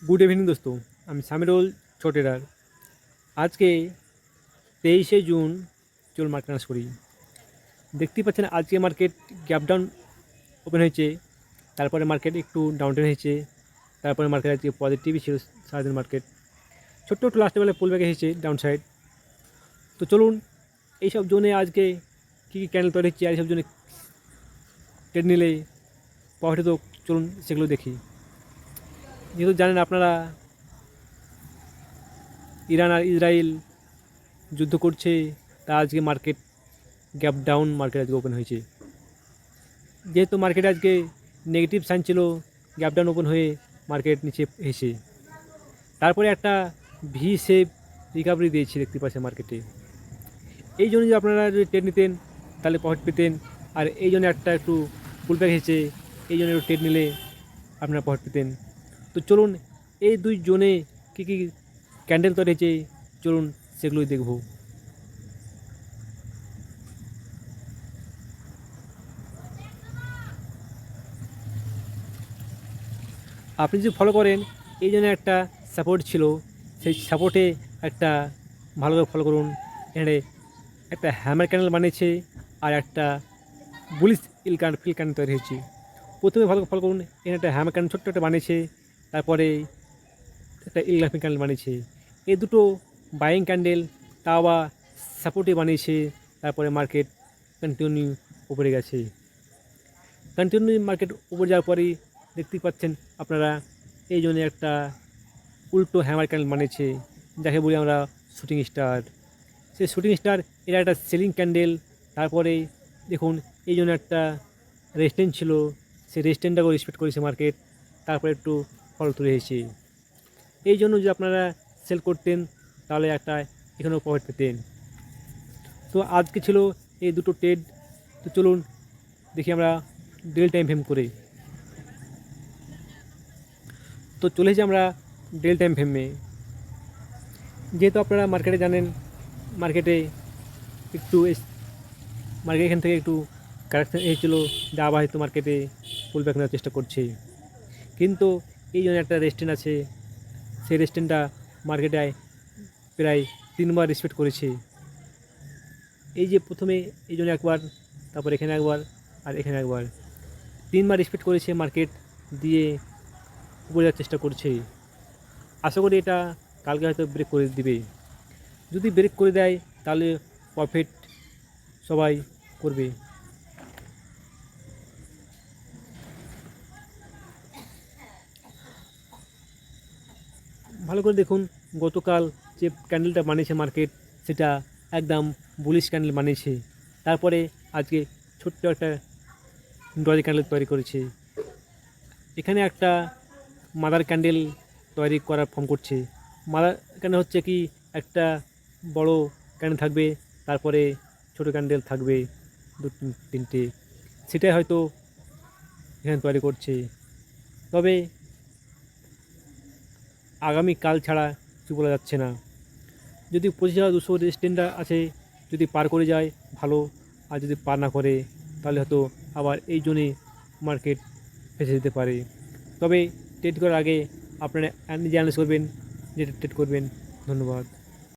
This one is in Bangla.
গুড ইভিনিং দোস্ত, আমি সামিরুল ছোটেরার। আজকে 23শে জুন। চল মার্কেট অ্যানালাইজ করি। দেখতেই পাচ্ছেন আজকে মার্কেট গ্যাপ ডাউন ওপেন হয়েছে, তারপরে মার্কেট একটু ডাউন ট্রেন হয়েছে, তারপরে মার্কেট আজকে পজিটিভই ছিল সারাদিন। মার্কেট ছোট্ট একটু লাস্টে বেলায় পুল ব্যাক এসেছে ডাউন সাইড। তো চলুন এইসব জোনে আজকে কী কী ক্যান্ডেল তৈরি হচ্ছে আর এইসব জোনে ট্রেড নিলে প্রফিট তো চলুন সেগুলো দেখি। যেহেতু জানেন আপনারা ইরান আর ইসরায়েল যুদ্ধ করছে, তা আজকে মার্কেট গ্যাপ ডাউন মার্কেট আজকে ওপেন হয়েছে। যেহেতু মার্কেট আজকে নেগেটিভ সাইন ছিল, গ্যাপ ডাউন ওপেন হয়ে মার্কেট নিচে এসে তারপরে একটা ভি শেপ রিকভারি দিয়েছে দেখতে পাচ্ছেন মার্কেটে। এই জন্য যদি আপনারা যদি ট্রেড নিতেন তাহলে প্রফিট পেতেন, আর এই জন্য একটা একটু পুল ব্যাক এসেছে, এই জন্য একটু ট্রেড নিলে আপনারা প্রফিট পেতেন। তো চলুন এই দুই জোনে কী কী ক্যান্ডেল তৈরি হয়েছে চলুন সেগুলোই দেখব। আপনি যদি ফলো করেন, এই জন্য একটা সাপোর্ট ছিল, সেই সাপোর্টে একটা ভালো করে ফলো করুন। এখানে একটা হ্যামার ক্যান্ডেল বানিয়েছে আর একটা বুলিশ ফিল ক্যান্ডেল তৈরি হয়েছে। প্রথমে ভালো করে ফলো করুন, এখানে একটা হ্যামার ক্যান্ডেল ছোট্ট একটা বানিয়েছে, তারপরে একটা ইলগ্রাফিক ক্যান্ডেল বানিয়েছে। এই দুটো বাইং ক্যান্ডেল তা আবার সাপোর্টে বানিয়েছে, তারপরে মার্কেট কন্টিনিউ উপরে গেছে। কন্টিনিউ মার্কেট উপরে যাওয়ার পরেই দেখতেই পাচ্ছেন আপনারা এই জন্য একটা উল্টো হ্যামার ক্যান্ডেল বানিয়েছে, যাকে বলি আমরা শুটিং স্টার। সেই শুটিং স্টার এটা একটা সেলিং ক্যান্ডেল। তারপরে দেখুন এই জন্য একটা রেস্টেন্ট ছিল, সেই রেস্টেন্টটাকেও রেসপেক্ট করেছে মার্কেট, তারপরে একটু ফল তুলে এসেছে। এই জন্য যদি আপনারা সেল করতেন তাহলে একটা এখানেও প্রফিট পেতেন। তো আজকে ছিল এই দুটো ট্রেড। তো চলুন দেখি আমরা ডেল টাইম ফ্রেম করে। তো চলে এসেছি আমরা ডেল টাইম ফ্রেমে। যেহেতু আপনারা মার্কেটে জানেন, মার্কেটে একটু মার্কেট এখান থেকে একটু কারেকশন এসেছিলো, যা আবার হয়তো মার্কেটে পুল ব্যাক নেওয়ার চেষ্টা করছে। কিন্তু এই জন্য একটা রেস্টেন্ট আছে, সেই রেস্টেন্টটা মার্কেটে প্রায় 3বার রেসপেক্ট করেছে। এই যে প্রথমে এই জন্য একবার, তারপর এখানে একবার, আর এখানে একবার, 3বার রেসপেক্ট করেছে মার্কেট, দিয়ে উপরে যাওয়ার চেষ্টা করছে। আশা করি এটা কালকে হয়তো ব্রেক করে দিবে। যদি ব্রেক করে দেয় তাহলে প্রফিট সবাই করবে। ভালো করে দেখুন, গতকাল যে ক্যান্ডেলটা বানিয়েছে মার্কেট, সেটা একদম বুলিশ ক্যান্ডেল বানিয়েছে। তারপরে আজকে ছোট্ট একটা ডলি ক্যান্ডেল তৈরি করেছে। এখানে একটা মাদার ক্যান্ডেল তৈরি করার ফর্ম করছে। মাদার ক্যান্ডেল হচ্ছে কি, একটা বড় ক্যান্ডেল থাকবে, তারপরে ছোটো ক্যান্ডেল থাকবে দু তিনটে, সেটাই হয়তো এখানে তৈরি করছে। তবে আগামীকাল ছাড়া কিছু বলা যাচ্ছে না। যদি 25,200 রেজিস্ট্যান্টটা আছে, যদি পার করে যায় ভালো, আর যদি পার না করে তাহলে হয়তো আবার এই জন্যে মার্কেট ফেসে যেতে পারে। তবে ট্রেড করার আগে আপনারা নিজে অ্যানালাইজ করবেন, যেটা ট্রেড করবেন। ধন্যবাদ।